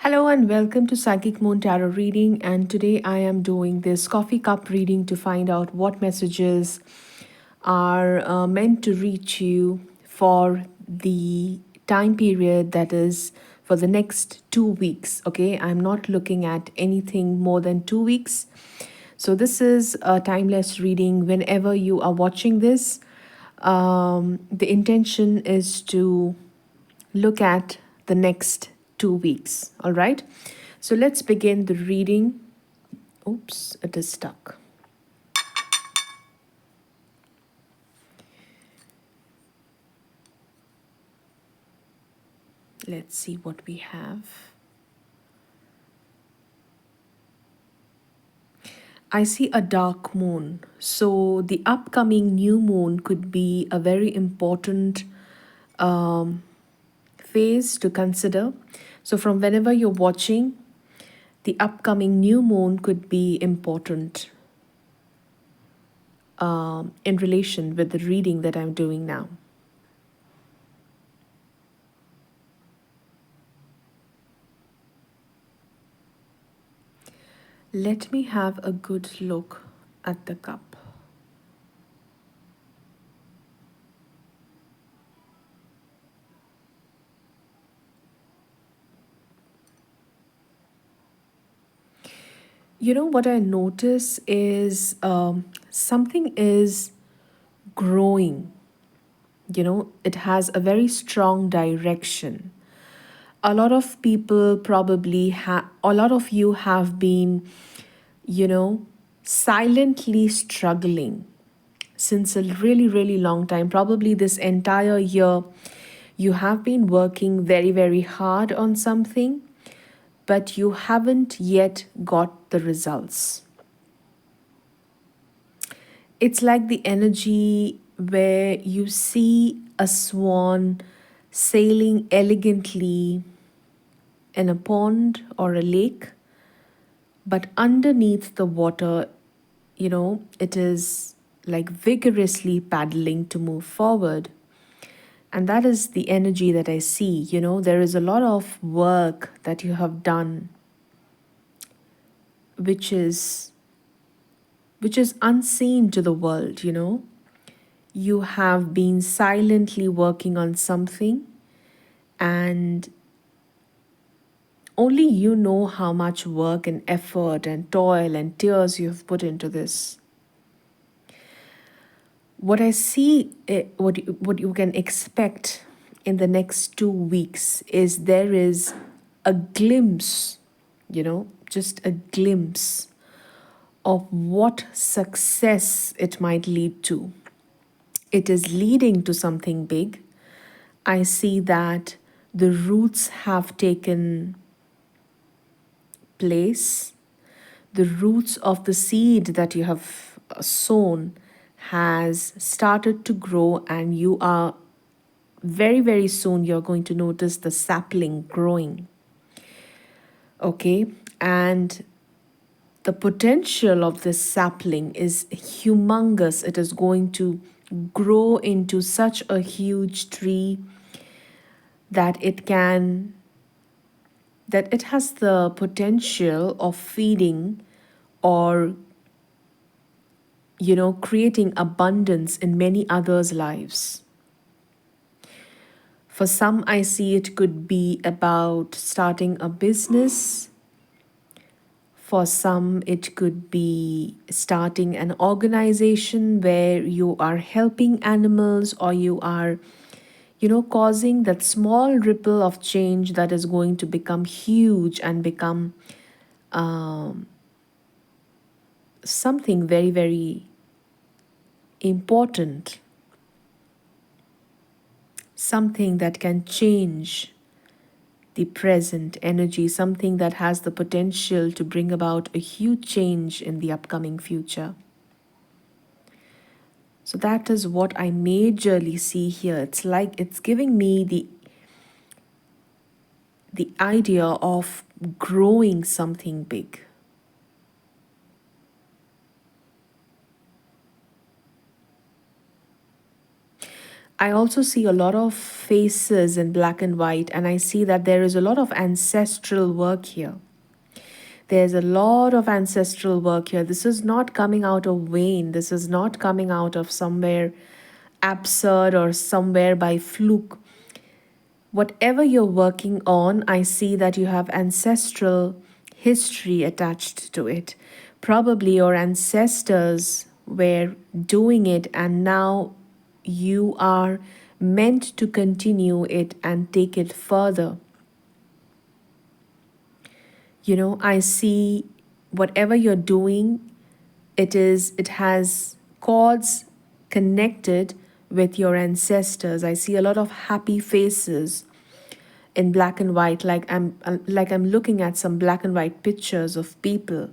Hello and welcome to Psychic Moon Tarot reading. And today I am doing this coffee cup reading to find out what messages are meant to reach you for the time period that is for the next 2 weeks. Okay, I'm not looking at anything more than 2 weeks. So this is a timeless reading. Whenever you are watching this, the intention is to look at the next 2 weeks. All right. So let's begin the reading. Oops, it is stuck. Let's see what we have. I see a dark moon. So the upcoming new moon could be a very important um, phase to consider. So from whenever you're watching, the upcoming new moon could be important in relation with the reading that I'm doing now. Let me have a good look at the cup. You know what I notice is something is growing. It has a very strong direction. A lot of people probably have, a lot of you have been, you know, silently struggling since a really, really long time. Probably this entire year, you have been working very, very hard on something, but you haven't yet got the results. It's like the energy where you see a swan sailing elegantly in a pond or a lake, but underneath the water, it is like vigorously paddling to move forward. And that is the energy that I see. There is a lot of work that you have done, which is unseen to the world. You have been silently working on something, and only you know how much work and effort and toil and tears you have put into this. What I see, what you can expect in the next 2 weeks is there is a glimpse, just a glimpse of what success it might lead to. It is leading to something big. I see that the roots have taken place. The roots of the seed that you have sown has started to grow, and you are very, very soon you're going to notice the sapling growing. Okay. And the potential of this sapling is humongous. It is going to grow into such a huge tree that it has the potential of feeding or creating abundance in many others' lives. For some, I see it could be about starting a business. For some, it could be starting an organization where you are helping animals, or you are, causing that small ripple of change that is going to become huge and become something very, very important, something that can change the present energy, something that has the potential to bring about a huge change in the upcoming future. So that is what I majorly see here. It's like it's giving me the idea of growing something big. I also see a lot of faces in black and white, and I see that there is a lot of ancestral work here. There's a lot of ancestral work here. This is not coming out of vain. This is not coming out of somewhere absurd or somewhere by fluke. Whatever you're working on, I see that you have ancestral history attached to it. Probably your ancestors were doing it, and now you are meant to continue it and take it further. I see whatever you're doing, it has cords connected with your ancestors. I see a lot of happy faces in black and white, like I'm looking at some black and white pictures of people,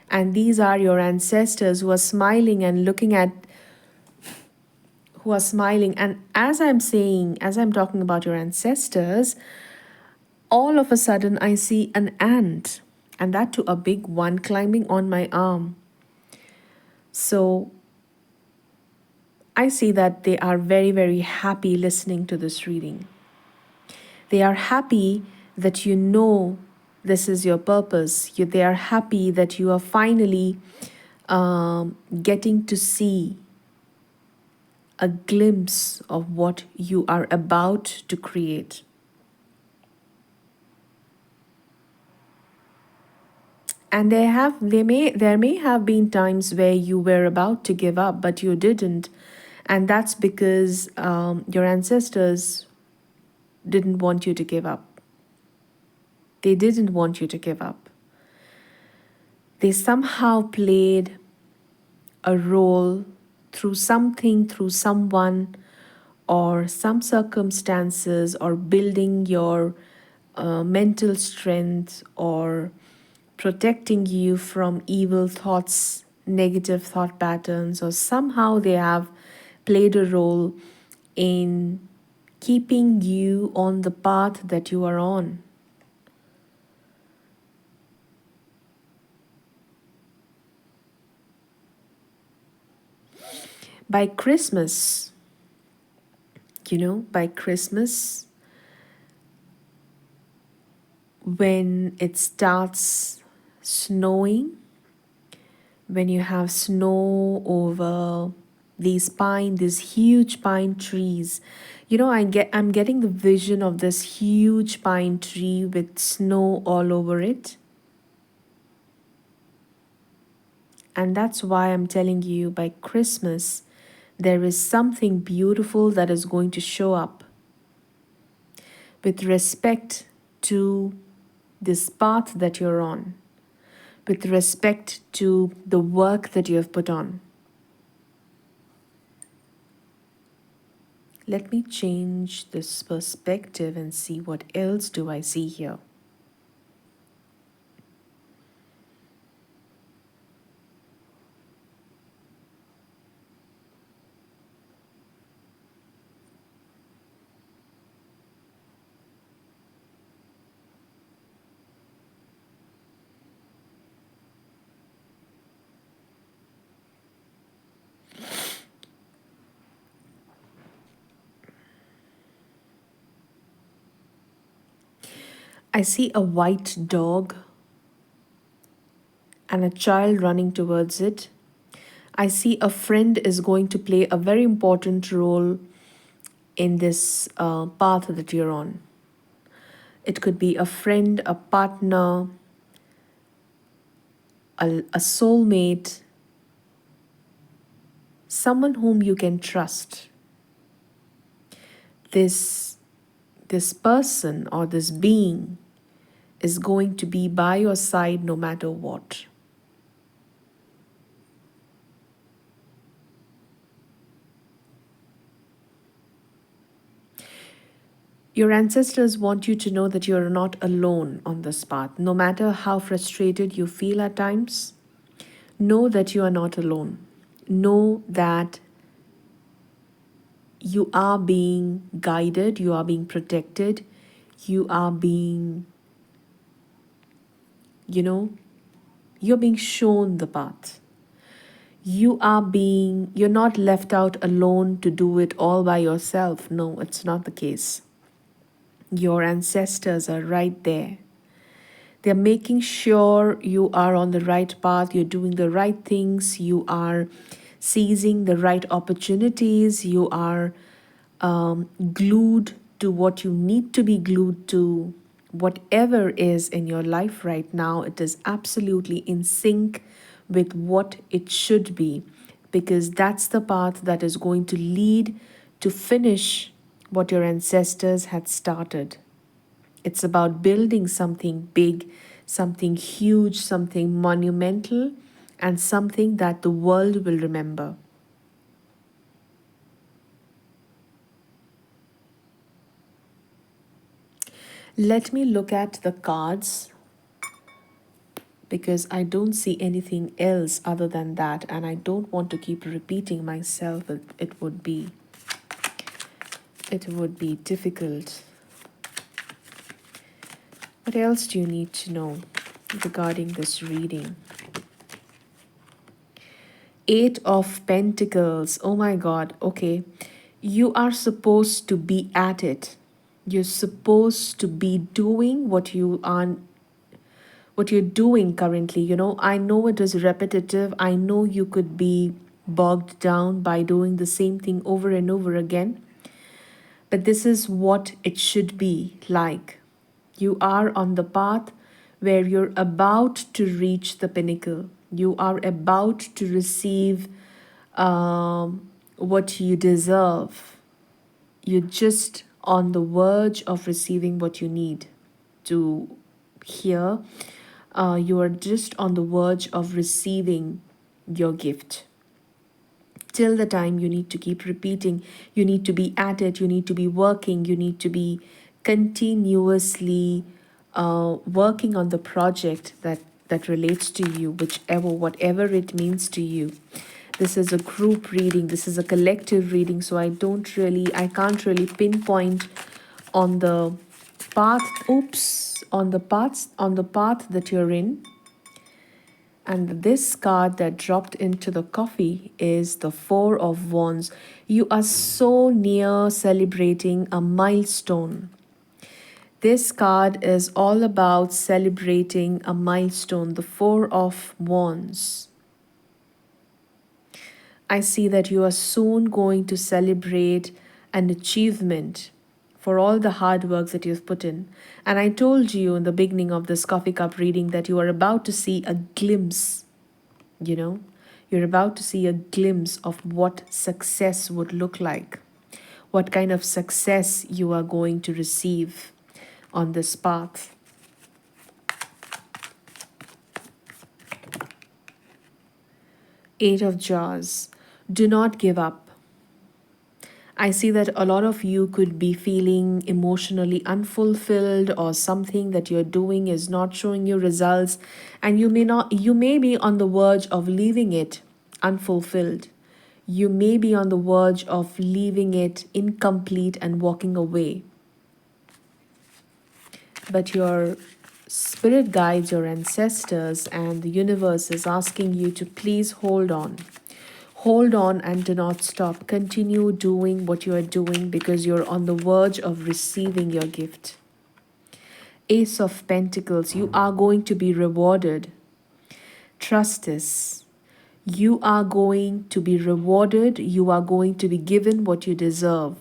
and these are your ancestors who are smiling and looking at, who are smiling. And as I'm talking about your ancestors, all of a sudden I see an ant, and that too a big one, climbing on my arm. So I see that they are very, very happy listening to this reading. They are happy that you know this is your purpose. They are happy that you are finally getting to see a glimpse of what you are about to create. And there may have been times where you were about to give up, but you didn't. And that's because your ancestors didn't want you to give up. They didn't want you to give up. They somehow played a role through something, through someone, or some circumstances, or building your mental strength, or protecting you from evil thoughts, negative thought patterns, or somehow they have played a role in keeping you on the path that you are on. By Christmas, by Christmas, when it starts snowing, when you have snow over these huge pine trees, I'm getting the vision of this huge pine tree with snow all over it. And that's why I'm telling you, by Christmas, there is something beautiful that is going to show up with respect to this path that you're on, with respect to the work that you have put on. Let me change this perspective and see what else do I see here. I see a white dog and a child running towards it. I see a friend is going to play a very important role in this path that you're on. It could be a friend, a partner, a soulmate, someone whom you can trust. This person or this being is going to be by your side no matter what. Your ancestors want you to know that you are not alone on this path. No matter how frustrated you feel at times, know that you are not alone. Know that you are being guided, you are being protected, you are being, you're being shown the path. You're not left out alone to do it all by yourself. No, it's not the case. Your ancestors are right there. They're making sure you are on the right path, you're doing the right things, you are seizing the right opportunities, you are glued to what you need to be glued to. Whatever is in your life right now, it is absolutely in sync with what it should be, because that's the path that is going to lead to finish what your ancestors had started. It's about building something big, something huge, something monumental, and something that the world will remember. Let me look at the cards because I don't see anything else other than that, and I don't want to keep repeating myself. It would be difficult. What else do you need to know regarding this reading? Eight of Pentacles. Oh my God. Okay. You are supposed to be at it. You're supposed to be doing what you're doing currently. I know it is repetitive. I know you could be bogged down by doing the same thing over and over again. But this is what it should be like. You are on the path where you're about to reach the pinnacle. You are about to receive what you deserve. You're just on the verge of receiving what you need to hear. You are just on the verge of receiving your gift. Till the time, you need to keep repeating, you need to be at it, you need to be working, you need to be continuously working on the project that relates to you, whatever it means to you. This is a group reading, this is a collective reading, so I can't really pinpoint on the path on the path that you're in. And this card that dropped into the coffee is the Four of Wands. You are so near celebrating a milestone. This card is all about celebrating a milestone, the Four of Wands. I see that you are soon going to celebrate an achievement for all the hard work that you've put in. And I told you in the beginning of this coffee cup reading that you are about to see a glimpse, you know, you're about to see a glimpse of what success would look like, what kind of success you are going to receive on this path. Eight of Jars. Do not give up. I see that a lot of you could be feeling emotionally unfulfilled, or something that you're doing is not showing you results, and you may be on the verge of leaving it unfulfilled. You may be on the verge of leaving it incomplete and walking away. But your spirit guides, your ancestors, and the universe is asking you to please hold on. Hold on and do not stop. Continue doing what you are doing because you're on the verge of receiving your gift. Ace of Pentacles, you are going to be rewarded. Trust this. You are going to be rewarded. You are going to be given what you deserve.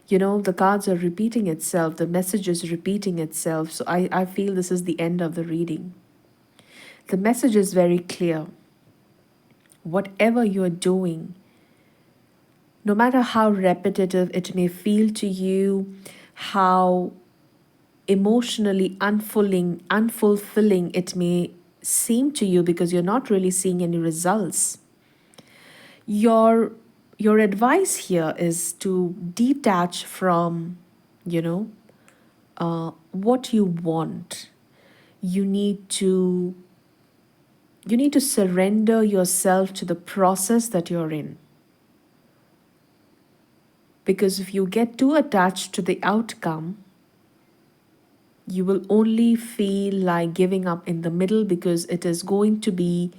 The cards are repeating itself. The message is repeating itself. So I feel this is the end of the reading. The message is very clear. Whatever you're doing, no matter how repetitive it may feel to you, how emotionally unfulfilling it may seem to you because you're not really seeing any results, your advice here is to detach from, what you want. You need to surrender yourself to the process that you're in. Because if you get too attached to the outcome, you will only feel like giving up in the middle, because it is going to be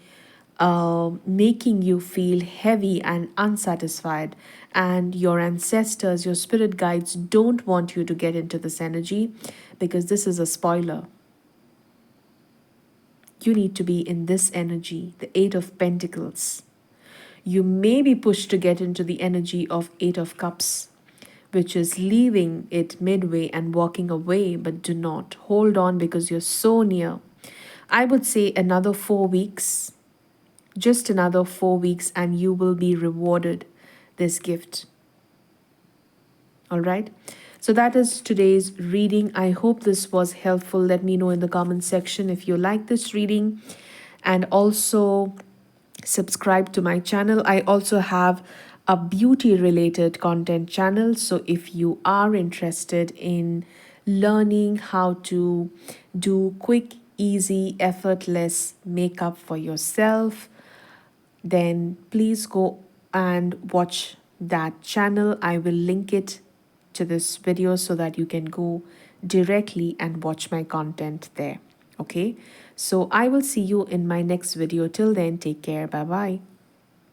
making you feel heavy and unsatisfied. And your ancestors, your spirit guides don't want you to get into this energy because this is a spoiler. You need to be in this energy, the Eight of Pentacles. You may be pushed to get into the energy of Eight of Cups, which is leaving it midway and walking away, but do not hold on because you're so near. I would say another 4 weeks, just another 4 weeks, and you will be rewarded this gift. All right. So that is today's reading. I hope this was helpful. Let me know in the comment section if you like this reading, and also subscribe to my channel. I also have a beauty related content channel. So if you are interested in learning how to do quick, easy, effortless makeup for yourself, then please go and watch that channel. I will link it to this video so that you can go directly and watch my content there. Okay, so I will see you in my next video. Till then, take care. Bye bye.